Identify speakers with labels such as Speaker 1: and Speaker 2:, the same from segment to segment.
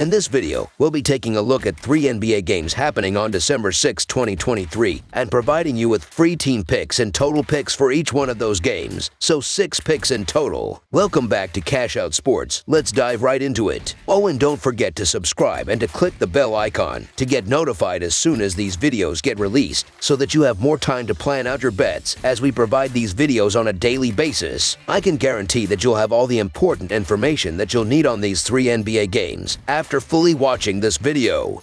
Speaker 1: In this video, we'll be taking a look at 3 NBA games happening on December 6, 2023, and providing you with free team picks and total picks for each one of those games, so 6 picks in total. Welcome back to Cash Out Sports. Let's dive right into it. Oh, and don't forget to subscribe and to click the bell icon to get notified as soon as these videos get released, so that you have more time to plan out your bets as we provide these videos on a daily basis. I can guarantee that you'll have all the important information that you'll need on these 3 NBA games after fully watching this video.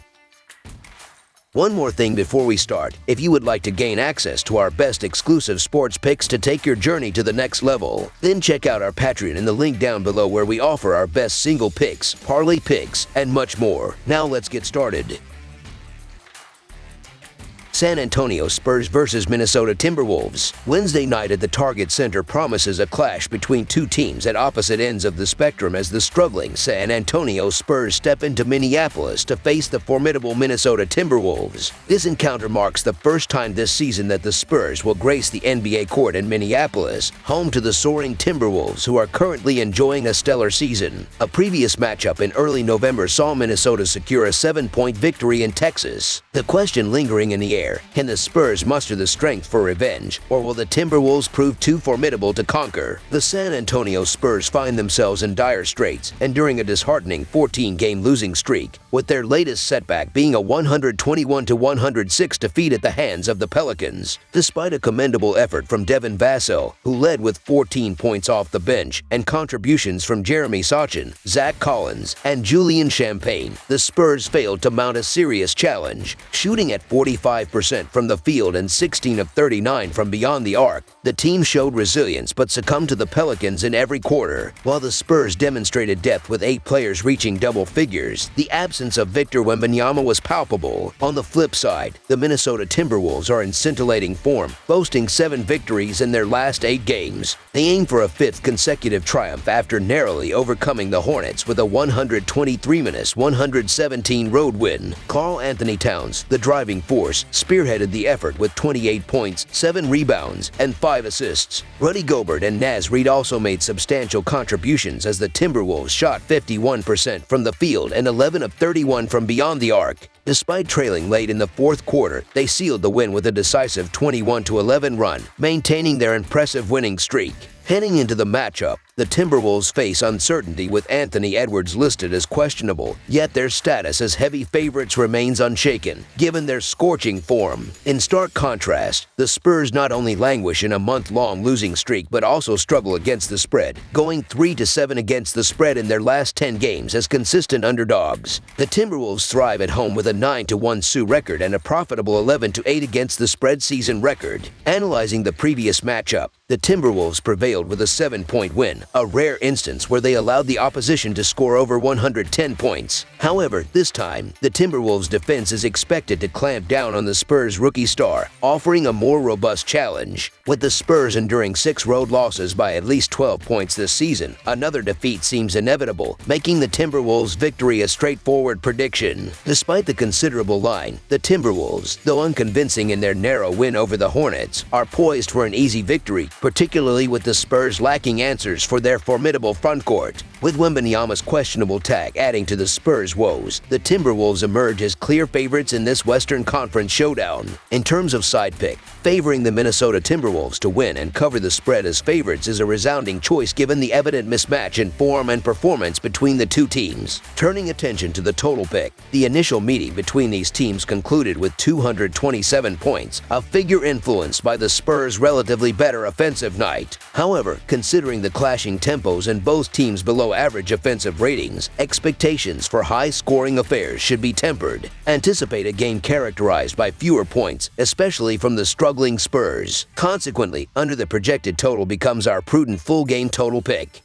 Speaker 1: One more thing before we start, if you would like to gain access to our best exclusive sports picks to take your journey to the next level, then check out our Patreon in the link down below where we offer our best single picks, parlay picks, and much more. Now let's get started. San Antonio Spurs versus Minnesota Timberwolves. Wednesday night at the Target Center promises a clash between two teams at opposite ends of the spectrum as the struggling San Antonio Spurs step into Minneapolis to face the formidable Minnesota Timberwolves. This encounter marks the first time this season that the Spurs will grace the NBA court in Minneapolis, home to the soaring Timberwolves, who are currently enjoying a stellar season. A previous matchup in early November saw Minnesota secure a 7-point victory in Texas. The question lingering in the air: can the Spurs muster the strength for revenge, or will the Timberwolves prove too formidable to conquer? The San Antonio Spurs find themselves in dire straits, enduring a disheartening 14-game losing streak, with their latest setback being a 121-106 defeat at the hands of the Pelicans. Despite a commendable effort from Devin Vassell, who led with 14 points off the bench, and contributions from Jeremy Sochan, Zach Collins, and Julian Champagne, the Spurs failed to mount a serious challenge. Shooting at 45% from the field and 16 of 39 from beyond the arc, the team showed resilience but succumbed to the Pelicans in every quarter. While the Spurs demonstrated depth with 8 players reaching double figures, the absence of Victor Wembanyama was palpable. On the flip side, the Minnesota Timberwolves are in scintillating form, boasting 7 victories in their last 8 games. They aim for a 5th consecutive triumph after narrowly overcoming the Hornets with a 123-117 road win. Karl Anthony Towns, the driving force, spearheaded the effort with 28 points, 7 rebounds, and 5 assists. Rudy Gobert and Naz Reid also made substantial contributions as the Timberwolves shot 51% from the field and 11 of 31 from beyond the arc. Despite trailing late in the fourth quarter, they sealed the win with a decisive 21-11 run, maintaining their impressive winning streak. Heading into the matchup, the Timberwolves face uncertainty with Anthony Edwards listed as questionable, yet their status as heavy favorites remains unshaken, given their scorching form. In stark contrast, the Spurs not only languish in a month-long losing streak but also struggle against the spread, going 3-7 against the spread in their last 10 games as consistent underdogs. The Timberwolves thrive at home with a 9-1 Sioux record and a profitable 11-8 against the spread season record. Analyzing the previous matchup, the Timberwolves prevailed with a 7-point win, a rare instance where they allowed the opposition to score over 110 points. However, this time, the Timberwolves' defense is expected to clamp down on the Spurs' rookie star, offering a more robust challenge. With the Spurs enduring 6 road losses by at least 12 points this season, another defeat seems inevitable, making the Timberwolves' victory a straightforward prediction. Despite the considerable line, the Timberwolves, though unconvincing in their narrow win over the Hornets, are poised for an easy victory, particularly with the Spurs lacking answers for their formidable frontcourt. With Wembanyama's questionable tag adding to the Spurs' woes, the Timberwolves emerge as clear favorites in this Western Conference showdown. In terms of side pick, favoring the Minnesota Timberwolves to win and cover the spread as favorites is a resounding choice given the evident mismatch in form and performance between the two teams. Turning attention to the total pick, the initial meeting between these teams concluded with 227 points, a figure influenced by the Spurs' relatively better offensive night. However, considering the clashing tempos and both teams below average offensive ratings, expectations for high-scoring affairs should be tempered. Anticipate a game characterized by fewer points, especially from the struggling Spurs. Consequently, under the projected total becomes our prudent full-game total pick.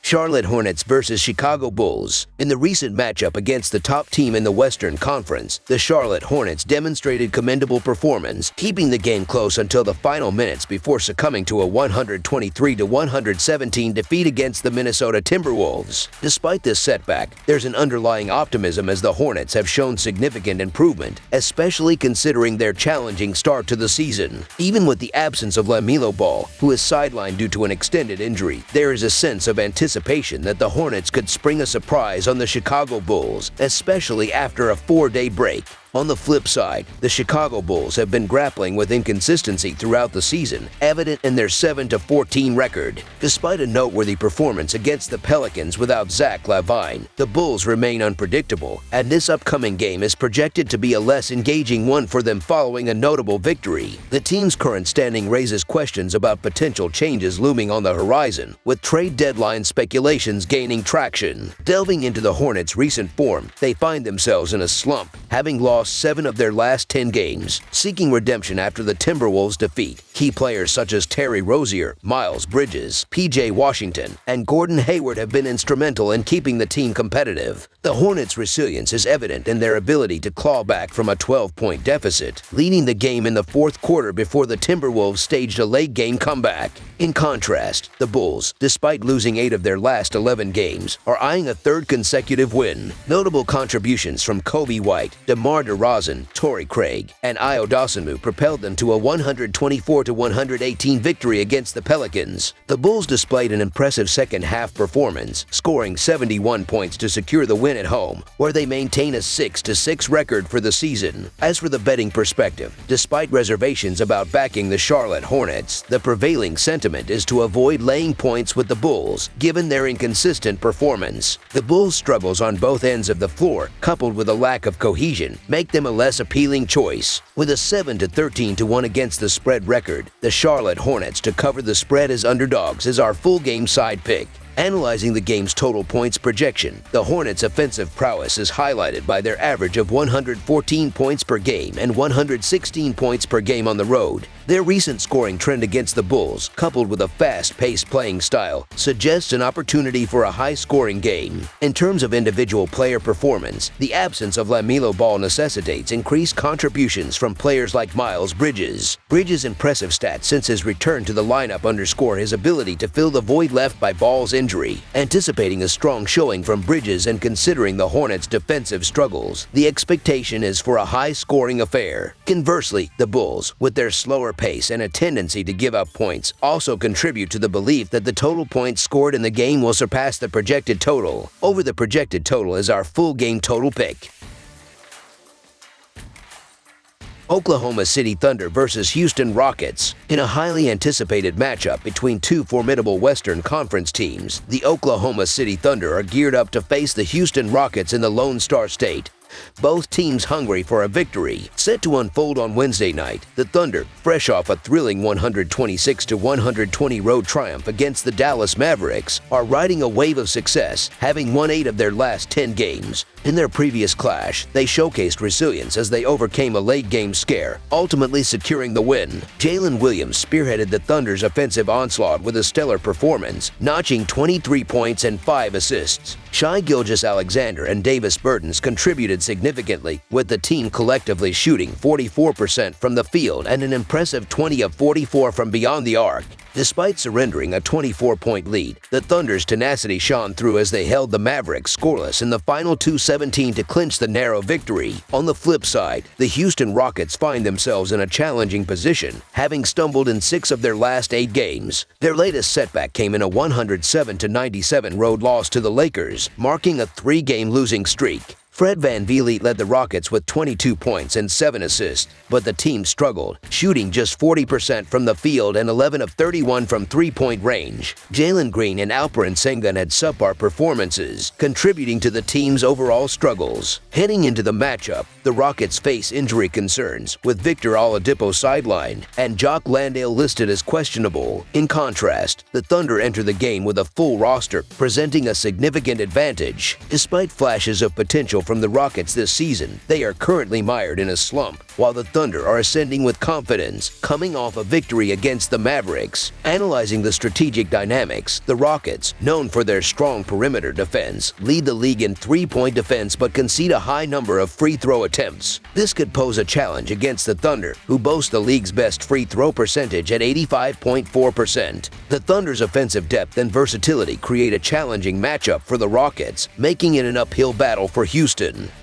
Speaker 1: Charlotte Hornets versus Chicago Bulls. In the recent matchup against the top team in the Western Conference, the Charlotte Hornets demonstrated commendable performance, keeping the game close until the final minutes before succumbing to a 123-117 defeat against the Minnesota Timberwolves. Despite this setback, there's an underlying optimism as the Hornets have shown significant improvement, especially considering their challenging start to the season. Even with the absence of LaMelo Ball, who is sidelined due to an extended injury, there is a sense of anticipation anticipation that the Hornets could spring a surprise on the Chicago Bulls, especially after a 4-day break. On the flip side, the Chicago Bulls have been grappling with inconsistency throughout the season, evident in their 7-14 record. Despite a noteworthy performance against the Pelicans without Zach LaVine, the Bulls remain unpredictable, and this upcoming game is projected to be a less engaging one for them following a notable victory. The team's current standing raises questions about potential changes looming on the horizon, with trade deadline speculations gaining traction. Delving into the Hornets' recent form, they find themselves in a slump, having lost 7 of their last 10 games, seeking redemption after the Timberwolves' defeat. Key players such as Terry Rozier, Miles Bridges, P.J. Washington, and Gordon Hayward have been instrumental in keeping the team competitive. The Hornets' resilience is evident in their ability to claw back from a 12-point deficit, leading the game in the fourth quarter before the Timberwolves staged a late-game comeback. In contrast, the Bulls, despite losing 8 of their last 11 games, are eyeing a third consecutive win. Notable contributions from Kobe White, DeMar DeRozan, Torrey Craig, and Ayo Dosunmu propelled them to a 124-118 victory against the Pelicans. The Bulls displayed an impressive second-half performance, scoring 71 points to secure the win at home, where they maintain a 6-6 record for the season. As for the betting perspective, despite reservations about backing the Charlotte Hornets, the prevailing sentiment is to avoid laying points with the Bulls, given their inconsistent performance. The Bulls' struggles on both ends of the floor, coupled with a lack of cohesion, make them a less appealing choice. With a 7-13-1 against the spread record, the Charlotte Hornets to cover the spread as underdogs is our full game side pick. Analyzing the game's total points projection, the Hornets' offensive prowess is highlighted by their average of 114 points per game and 116 points per game on the road. Their recent scoring trend against the Bulls, coupled with a fast-paced playing style, suggests an opportunity for a high-scoring game. In terms of individual player performance, the absence of LaMelo Ball necessitates increased contributions from players like Miles Bridges. Bridges' impressive stats since his return to the lineup underscore his ability to fill the void left by Ball's injury. Anticipating a strong showing from Bridges and considering the Hornets' defensive struggles, the expectation is for a high-scoring affair. Conversely, the Bulls, with their slower pace and a tendency to give up points, also contribute to the belief that the total points scored in the game will surpass the projected total. Over the projected total is our full game total pick. Oklahoma City Thunder versus Houston Rockets. In a highly anticipated matchup between two formidable Western Conference teams, the Oklahoma City Thunder are geared up to face the Houston Rockets in the Lone Star State. Both teams hungry for a victory. Set to unfold on Wednesday night, the Thunder, fresh off a thrilling 126-120 road triumph against the Dallas Mavericks, are riding a wave of success, having won 8 of their last 10 games. In their previous clash, they showcased resilience as they overcame a late-game scare, ultimately securing the win. Jalen Williams spearheaded the Thunder's offensive onslaught with a stellar performance, notching 23 points and 5 assists. Shai Gilgeous-Alexander and Davis Bertans contributed significantly, with the team collectively shooting 44% from the field and an impressive 20 of 44 from beyond the arc. Despite surrendering a 24-point lead, the Thunder's tenacity shone through as they held the Mavericks scoreless in the final 2:17 to clinch the narrow victory. On the flip side, the Houston Rockets find themselves in a challenging position, having stumbled in 6 of their last 8 games. Their latest setback came in a 107-97 road loss to the Lakers, marking a 3-game losing streak. Fred VanVleet led the Rockets with 22 points and 7 assists, but the team struggled, shooting just 40% from the field and 11 of 31 from three-point range. Jalen Green and Alperen Sengun had subpar performances, contributing to the team's overall struggles. Heading into the matchup, the Rockets face injury concerns, with Victor Oladipo sidelined and Jock Landale listed as questionable. In contrast, the Thunder enter the game with a full roster, presenting a significant advantage. Despite flashes of potential from the Rockets this season, they are currently mired in a slump, while the Thunder are ascending with confidence, coming off a victory against the Mavericks. Analyzing the strategic dynamics, the Rockets, known for their strong perimeter defense, lead the league in three-point defense but concede a high number of free throw attempts. This could pose a challenge against the Thunder, who boast the league's best free throw percentage at 85.4%. The Thunder's offensive depth and versatility create a challenging matchup for the Rockets, making it an uphill battle for Houston.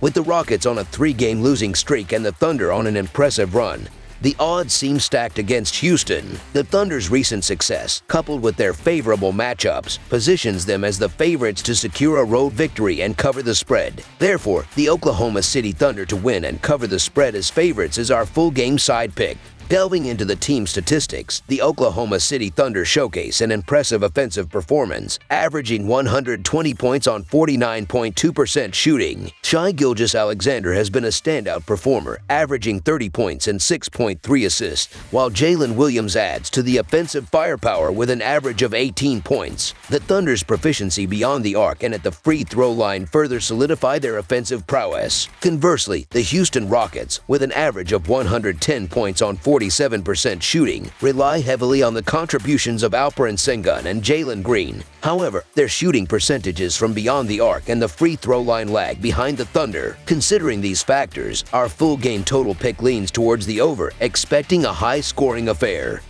Speaker 1: With the Rockets on a 3-game losing streak and the Thunder on an impressive run, The odds seem stacked against Houston. The Thunder's recent success, coupled with their favorable matchups, positions them as the favorites to secure a road victory and cover the spread. Therefore, the Oklahoma City Thunder to win and cover the spread as favorites is our full game side pick. Delving into the team statistics, the Oklahoma City Thunder showcase an impressive offensive performance, averaging 120 points on 49.2% shooting. Shai Gilgeous-Alexander has been a standout performer, averaging 30 points and 6.3 assists, while Jalen Williams adds to the offensive firepower with an average of 18 points. The Thunder's proficiency beyond the arc and at the free throw line further solidify their offensive prowess. Conversely, the Houston Rockets, with an average of 110 points on 47% shooting, rely heavily on the contributions of Alperen Sengun and Jalen Green. However, their shooting percentages from beyond the arc and the free throw line lag behind the Thunder. Considering these factors, our full game total pick leans towards the over, expecting a high-scoring affair.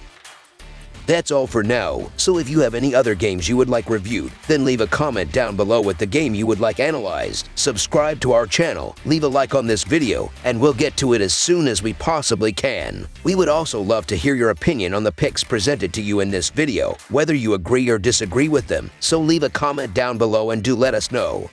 Speaker 1: That's all for now, so if you have any other games you would like reviewed, then leave a comment down below with the game you would like analyzed. Subscribe to our channel, leave a like on this video, and we'll get to it as soon as we possibly can. We would also love to hear your opinion on the picks presented to you in this video, whether you agree or disagree with them, so leave a comment down below and do let us know.